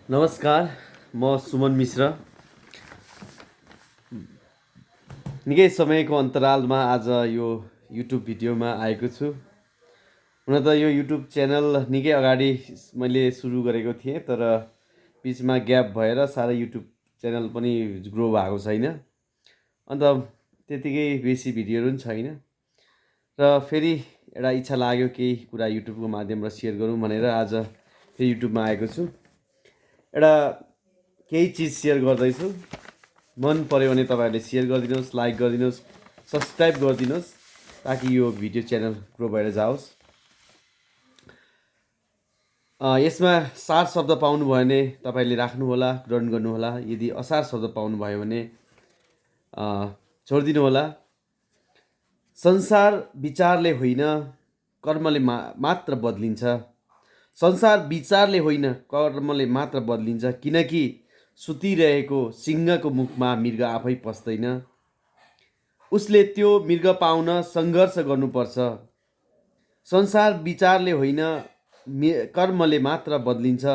नमस्कार, म सुमन मिश्र। निकै समयको अन्तरालमा आज यो युट्युब भिडियोमा आएको छु। हुन त यो युट्युब च्यानल निकै अगाडि मैले सुरु गरेको थिएँ, तर बिचमा ग्याप भएर साह्रै युट्युब च्यानल पनि ग्रो भएको छैन। अन्त त्यतिकै बेसी भिडियोहरू पनि छैन र फेरि एउटा इच्छा लाग्यो केही कुरा युट्युबको माध्यमबाट सेयर गरौँ भनेर आज फेरि युट्युबमा आएको छु। एउटा केही चिज सेयर गर्दैछु। मन पऱ्यो भने तपाईँहरूले सेयर गरिदिनुहोस्, लाइक गरिदिनुहोस्, सब्सक्राइब गरिदिनुहोस्, ताकि यो भिडियो च्यानल ग्रो भएर जाओस्। यसमा सार शब्द पाउनुभयो भने तपाईँहरूले राख्नुहोला, ग्रहण गर्नुहोला। यदि असार शब्द पाउनुभयो भने छोडिदिनु होला। संसार विचारले होइन, कर्मले मात्र बदलिन्छ। संसार विचारले होइन, कर्मले मात्र बदलिन्छ। किनकि सुतिरहेको सिंहको मुखमा मृग आफै पस्दैन। उसले त्यो मृग पाउन सङ्घर्ष गर्नुपर्छ। संसार विचारले होइन, कर्मले मात्र बदलिन्छ।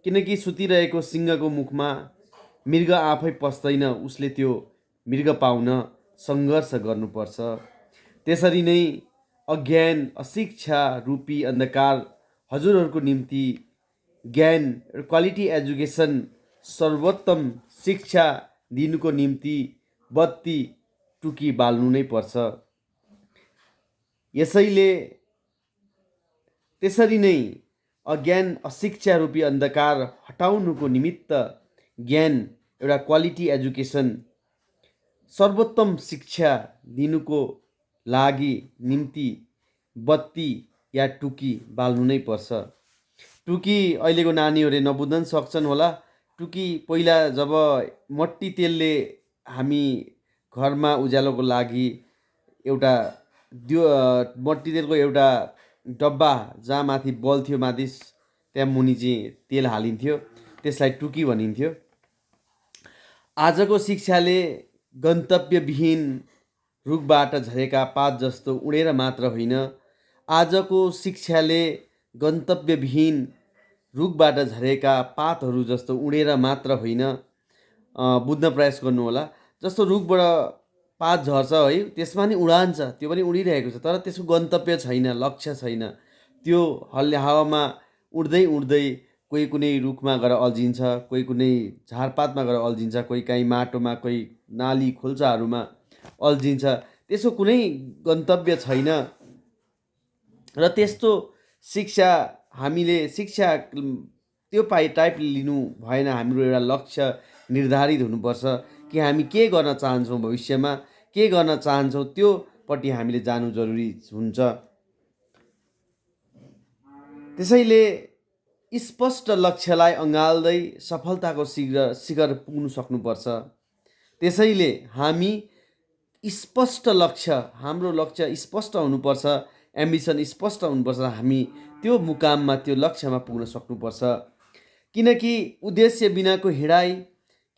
किनकि सुतिरहेको सिंहको मुखमा मृग आफै पस्दैन। उसले त्यो मृग पाउन सङ्घर्ष गर्नुपर्छ। त्यसरी नै अज्ञान अशिक्षा रूपी अन्धकार हजुरहरूको निम्ति ज्ञान क्वालिटी एजुकेसन सर्वोत्तम शिक्षा दिनुको निम्ति बत्ती टुकी बाल्नु नै पर्छ। त्यसरी नै अज्ञान अशिक्षा रूपी अन्धकार हटाउनुको निमित्त ज्ञान एउटा क्वालिटी एजुकेसन सर्वोत्तम शिक्षा दिनुको लागि निम्ति बत्ती या टुकी बाल्नु नै पर्छ। टुकी अहिलेको नानीहरूले नबुझ्न सक्छन् होला। टुकी पहिला जब मट्टी तेलले हामी घरमा उज्यालोको लागि एउटा मट्टी तेलको एउटा डब्बा जहाँ माथि बल्थ्यो, माथि त्यहाँ मुनि चाहिँ तेल हालिन्थ्यो, त्यसलाई टुकी भनिन्थ्यो। आजको शिक्षाले गन्तव्यविहीन रुखबाट झरेका पात जस्तो उडेर मात्र होइन, आजको शिक्षाले गन्तव्यविहीन रुखबाट झरेका पातहरू जस्तो उडेर मात्र होइन। बुझ्न प्रयास गर्नुहोला। जस्तो रुखबाट पात झर्छ है, त्यसमा नि उडान छ, त्यो पनि उडिरहेको छ, तर त्यसको गन्तव्य छैन, लक्ष्य छैन। त्यो हावामा उड्दै उड्दै कोही कुनै रुखमा गएर अल्झिन्छ, कोही कुनै झारपातमा गएर अल्झिन्छ, कोही काहीँ माटोमा, कोही नाली खोल्साहरूमा अल्झिन्छ। त्यसको कुनै गन्तव्य छैन। र त्यस्तो शिक्षा त्यो टाइपले लिनु भएन। हाम्रो एउटा लक्ष्य निर्धारित हुनुपर्छ कि हामी के गर्न चाहन्छौँ, भविष्यमा के गर्न चाहन्छौँ, त्योपट्टि हामीले जानु जरुरी हुन्छ। त्यसैले स्पष्ट लक्ष्यलाई अँगाल्दै सफलताको शिखर पुग्नु सक्नुपर्छ। त्यसैले हामी हाम्रो लक्ष्य स्पष्ट हुनुपर्छ, एम्बिसन स्पष्ट हुनुपर्छ। हामी त्यो मुकाममा, त्यो लक्ष्यमा पुग्न सक्नुपर्छ। किनकि उद्देश्य बिनाको हिँडाइ,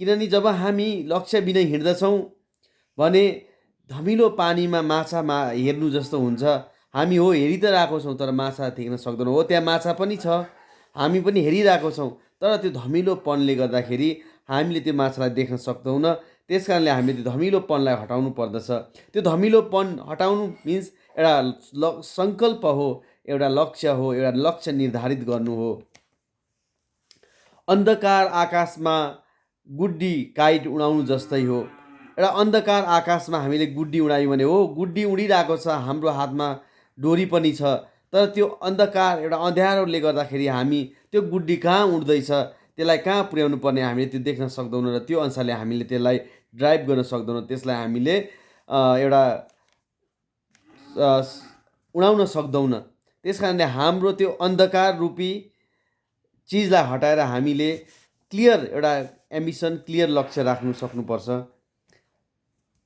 किनभने जब हामी लक्ष्य बिना हिँड्दछौँ भने धमिलो पानीमा माछा हेर्नु जस्तो हुन्छ। हामी हेरि त रहेको छौँ, तर माछा देख्न सक्दैनौँ। त्यहाँ माछा पनि छ, हामी पनि हेरिरहेको छौँ, तर त्यो धमिलोपनले गर्दाखेरि हामीले त्यो माछालाई देख्न सक्दैनौँ। त्यस कारणले हामीले त्यो धमिलोपनलाई हटाउनु पर्दछ। त्यो धमिलोपन हटाउनु मिन्स एउटा सङ्कल्प हो, एउटा लक्ष्य हो, एउटा लक्ष्य निर्धारित गर्नु हो। अन्धकार आकाशमा गुड्डी काइट उडाउनु जस्तै हो। एउटा अन्धकार आकाशमा हामीले गुड्डी उडायौँ भने, गुड्डी उडिरहेको छ, हाम्रो हातमा डोरी पनि छ, तर त्यो अन्धकार एउटा अँध्यारोले गर्दाखेरि हामी त्यो गुड्डी कहाँ उड्दैछ, त्यसलाई कहाँ पुर्याउनु पर्ने हामीले त्यो देख्न सक्दैनौँ। र त्यो अनुसारले हामीले त्यसलाई ड्राइभ गर्न सक्दैनौँ, त्यसलाई हामीले एउटा उडाउन सक्दैनौँ। त्यस कारणले हाम्रो त्यो अन्धकार रूपी चिजलाई हटाएर हामीले क्लियर एउटा एम्बिसन, क्लियर लक्ष्य राख्नु सक्नुपर्छ।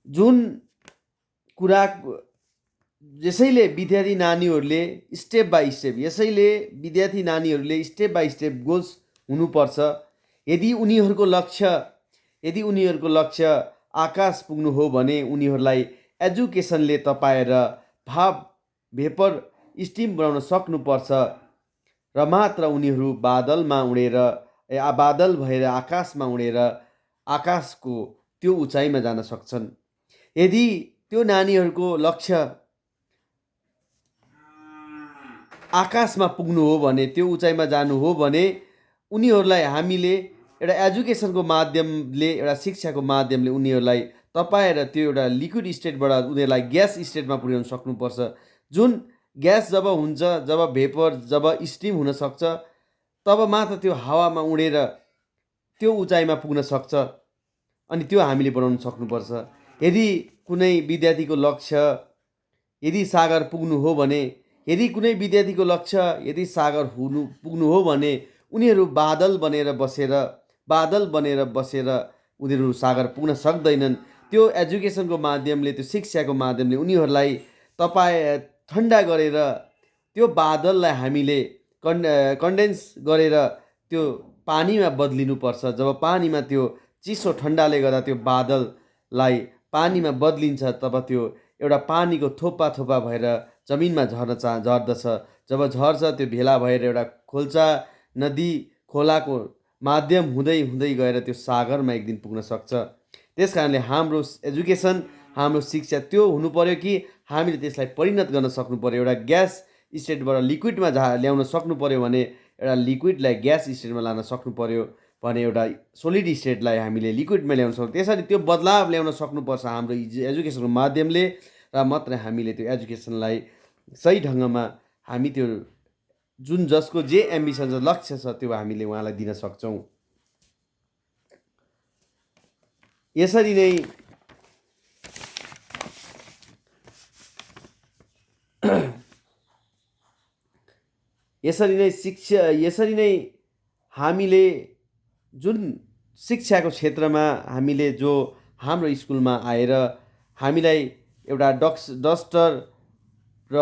जुन कुरा यसैले विद्यार्थी नानीहरूले स्टेप बाई स्टेप गोल्स हुनुपर्छ। यदि उनीहरूको लक्ष्य आकाश पुग्नु हो भने उनीहरूलाई एजुकेसनले तपाएर भेपर स्टिम बनाउन सक्नुपर्छ, र मात्र उनीहरू बादलमा उडेर बादल भएर आकाशमा उडेर आकाशको त्यो उचाइमा जान सक्छन्। यदि त्यो नानीहरूको लक्ष्य आकाशमा पुग्नु हो भने, त्यो उचाइमा जानु हो भने उनीहरूलाई हामीले एउटा एजुकेसनको माध्यमले, एउटा शिक्षाको माध्यमले उनीहरूलाई तपाएर त्यो एउटा लिक्विड स्टेटबाट उनीहरूलाई ग्यास स्टेटमा पुर्याउन सक्नुपर्छ। जुन ग्यास जब हुन्छ, जब भेपर, जब स्टिम हुनसक्छ, तब मात्र त्यो हावामा उडेर त्यो उचाइमा पुग्न सक्छ। अनि त्यो हामीले बनाउन सक्नुपर्छ। यदि कुनै विद्यार्थीको लक्ष्य यदि सागर पुग्नु हो भने, यदि कुनै विद्यार्थीको लक्ष्य यदि सागर पुग्नु हो भने उनीहरू बादल बनेर बसेर उनीहरू सागर पुग्न सक्दैनन्। त्यो एजुकेसनको माध्यमले, त्यो शिक्षाको माध्यमले उनीहरूलाई ठन्डा गरेर त्यो बादललाई हामीले कन्डेन्स गरेर त्यो पानीमा बदलिनुपर्छ। जब पानीमा त्यो चिसो ठन्डाले गर्दा त्यो बादललाई पानीमा बदलिन्छ, तब त्यो एउटा पानीको थोपा थोपा भएर जमिनमा झर्दछ। जब झर्छ त्यो भेला भएर एउटा खोल्सा, नदी, खोलाको माध्यम हुँदै हुँदै गएर त्यो सागरमा एक दिन पुग्न सक्छ। त्यस कारणले हाम्रो एजुकेसन, हाम्रो शिक्षा त्यो हुनु पर्यो कि हामीले त्यसलाई परिणत गर्न सक्नु पर्यो। एउटा ग्यास स्टेटबाट लिक्विडमा ल्याउन सक्नु पर्यो भने, एउटा लिक्विडलाई ग्यास स्टेटमा लान सक्नु पर्यो भने, एउटा सोलिड स्टेटलाई हामीले लिक्विडमा ल्याउन सक्छौँ। त्यसरी त्यो बदलाव ल्याउन सक्नुपर्छ हाम्रो एजुकेसनको माध्यमले, र मात्रै हामीले त्यो एजुकेसनलाई सही ढङ्गमा हामी त्यो जुन जसको जे एम्बिसन छ, लक्ष्य छ, त्यो हामीले उहाँलाई दिन सक्छौँ। यसरी नै यसरी नै हामीले जुन शिक्षाको क्षेत्रमा हामीले जो हाम्रो स्कुलमा आएर हामीलाई एउटा डस्टर र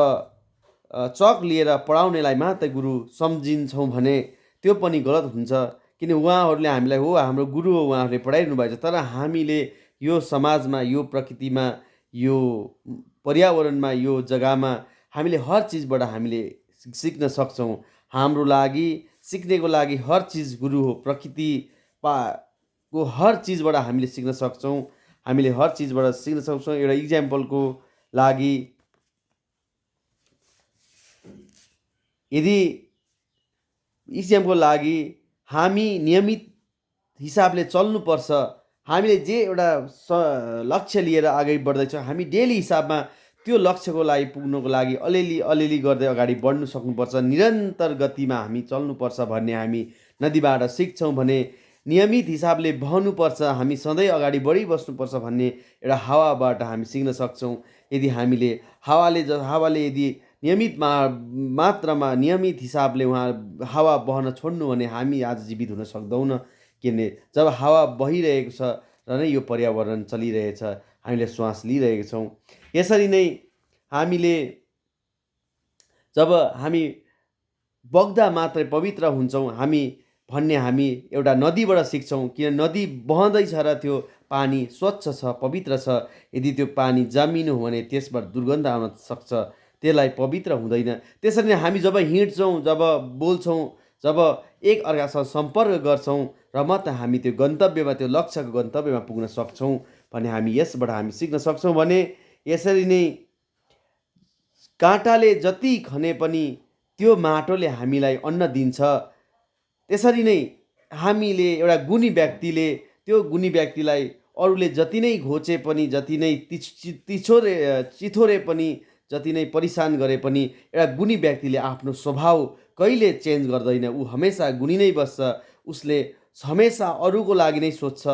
चक लिएर पढाउनेलाई मात्रै गुरु सम्झिन्छौँ भने त्यो पनि गलत हुन्छ। किन उहाँहरूले हामीलाई हो हाम्रो गुरु हो, उहाँहरूले पढाइरहनु भएको छ, तर हामीले यो समाजमा, यो प्रकृतिमा, यो पर्यावरणमा, यो जग्गामा हामीले हर चिजबाट हामीले सिक्न सक्छौँ। हाम्रो लागि सिक्नेको लागि हर चिज गुरु हो। प्रकृतिको हर चिजबाट हामीले सिक्न सक्छौँ। हामीले हर चिजबाट सिक्न सक्छौँ। एउटा इक्जाम्पलको लागि, हामी नियमित हिसाबले चल्नुपर्छ। हामीले जे एउटा लक्ष्य लिएर अगाडि बढ्दैछौँ, हामी डेली हिसाबमा त्यो लक्ष्यको लागि पुग्नको लागि अलिअलि गर्दै अगाडि बढ्नु सक्नुपर्छ। निरन्तर गतिमा हामी चल्नुपर्छ भन्ने हामी नदीबाट सिक्छौँ भने, नियमित हिसाबले बहनुपर्छ, हामी सधैँ अगाडि बढिबस्नुपर्छ भन्ने एउटा हावाबाट हामी सिक्न सक्छौँ। यदि हामीले हावाले यदि नियमित मात्रामा, नियमित हिसाबले हावा बहन छोड्नु भने हामी आज जीवित हुन सक्दैनौँ। किनभने जब हावा बहिरहेको छ र नै यो पर्यावरण चलिरहेछ, हामीले श्वास लिइरहेका छौँ। यसरी नै जब हामी बग्दा मात्रै पवित्र हुन्छौँ भन्ने हामी एउटा नदीबाट सिक्छौँ। किन नदी बहँदैछ र त्यो पानी स्वच्छ छ, पवित्र छ। यदि त्यो पानी जमिनु हो भने त्यसबाट दुर्गन्ध आउन सक्छ, त्यसलाई पवित्र हुँदैन। त्यसरी नै हामी जब हिँड्छौँ, जब बोल्छौँ, जब एक अर्कासँग सम्पर्क गर्छौँ र मात्र हामी त्यो गन्तव्यमा, त्यो लक्ष्यको गन्तव्यमा पुग्न सक्छौँ भने हामी यसबाट हामी सिक्न सक्छौँ। भने यसरी नै काँटाले जति खने पनि त्यो माटोले हामीलाई अन्न दिन्छ। त्यसरी नै हामीले एउटा गुणी व्यक्तिले, त्यो गुणी व्यक्तिलाई अरूले जति नै घोचे पनि, जति नै चिथोरे पनि, जति नै परेशान गरे पनि, एउटा गुणी व्यक्तिले आफ्नो स्वभाव कहिले चेन्ज गर्दैन। ऊ हमेसा गुणी नै बस्छ। उसले हमेसा अरूको लागि नै सोच्छ,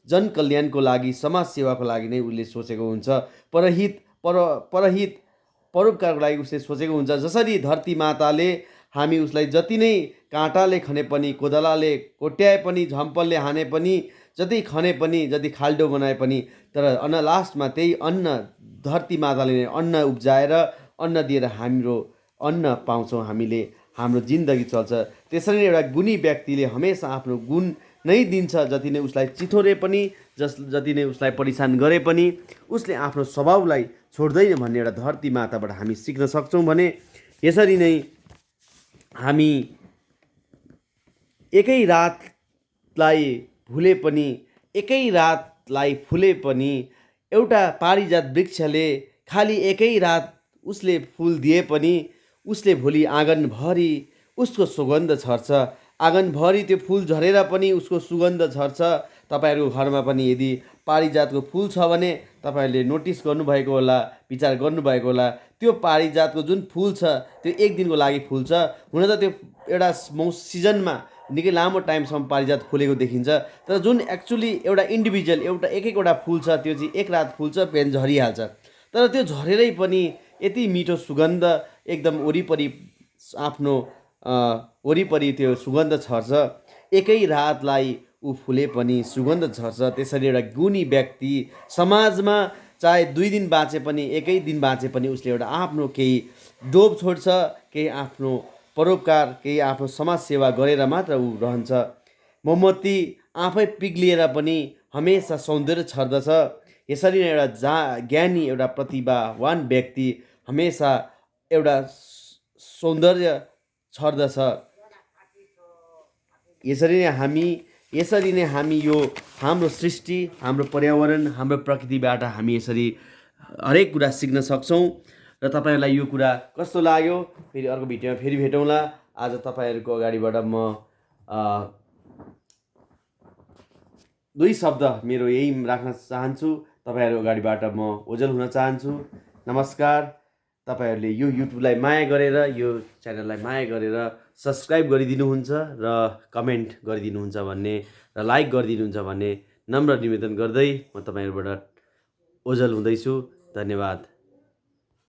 जनकल्याणको लागि, समाज सेवाको लागि नै उसले सोचेको हुन्छ। परोपकारको लागि उसले सोचेको हुन्छ। जसरी धरती माताले हामी उसलाई जति नै काँटाले खने पनि, कोदालाले कोट्याए पनि, झम्पलले हाने पनि, जति खने पनि, जति खाल्डो बनाए पनि, तर लास्टमा त्यही अन्न धरती माताले नै अन्न उब्जाएर, अन्न दिएर हाम्रो अन्न पाउँछौँ, हामीले हाम्रो जिन्दगी चल्छ। त्यसरी नै एउटा गुणी व्यक्तिले हमेसा आफ्नो गुण नै दिन्छ। जति नै उसलाई चिथोरे पनि, जति नै उसलाई परेशान गरे पनि उसले आफ्नो स्वभावलाई छोड्दैन भन्ने एउटा धरती माताबाट हामी सिक्न सक्छौँ। भने यसरी नै हामी एकै रात रातलाई भुले पनि, एकै रातलाई फुले पनि, एउटा पारिजात वृक्षले खालि एकै रात उसले फुल दिए पनि उसले भोलि आँगनभरि उसको सुगन्ध छर्छ। आँगनभरि त्यो फुल झरेर पनि उसको सुगन्ध छर्छ। तपाईँहरूको घरमा पनि यदि पारिजातको फुल छ भने तपाईँहरूले नोटिस गर्नुभएको होला, विचार गर्नुभएको होला। त्यो पारिजातको जुन फुल छ त्यो एक दिनको लागि फुल्छ। हुन त त्यो एउटा सिजनमा निकै लामो टाइमसम्म पारिजात फुलेको देखिन्छ, तर जुन एक्चुअली एउटा इन्डिभिजुअल एक एकवटा फुल छ त्यो चाहिँ एक रात फुल्छ पेन झरिहाल्छ। तर त्यो झरेरै पनि यति मिठो सुगन्ध एकदम वरिपरि आफ्नो वरिपरि त्यो सुगन्ध छर्छ। एकै रातलाई ऊ फुले पनि सुगन्ध छर्छ। त्यसरी एउटा गुणी व्यक्ति समाजमा चाहे 2 दिन बाँचे पनि, एकै दिन बाँचे पनि उसले एउटा आफ्नो केही डोब छोड्छ, केही आफ्नो परोपकार, केही आफ्नो समाज सेवा गरेर मात्र ऊ रहन्छ। मोमबत्ती आफै पिग्लिएर पनि हमेसा सौन्दर्य छर्दछ। यसरी नै एउटा ज्ञानी, एउटा प्रतिभावान व्यक्ति हमेसा एउटा सौन्दर्य छर्दछ। यसरी नै हामी यो हाम्रो सृष्टि, हाम्रो पर्यावरण, हाम्रो प्रकृतिबाट हामी यसरी हरेक कुरा सिक्न सक्छौँ। र तपाईँहरूलाई यो कुरा कस्तो लाग्यो फेरि अर्को भिडियोमा फेरि भेटौँला। आज तपाईँहरूको अगाडिबाट म 2 शब्द मेरो यही राख्न चाहन्छु। तपाईँहरू अगाडिबाट म ओझल हुन चाहन्छु। नमस्कार। तपाईँहरूले यो युट्युबलाई माया गरेर, यो च्यानललाई माया गरेर सब्सक्राइब गरिदिनुहुन्छ र कमेन्ट गरिदिनुहुन्छ भन्ने र लाइक गरिदिनुहुन्छ भन्ने नम्र निवेदन गर्दै म तपाईँहरूबाट ओझल हुँदैछु। धन्यवाद।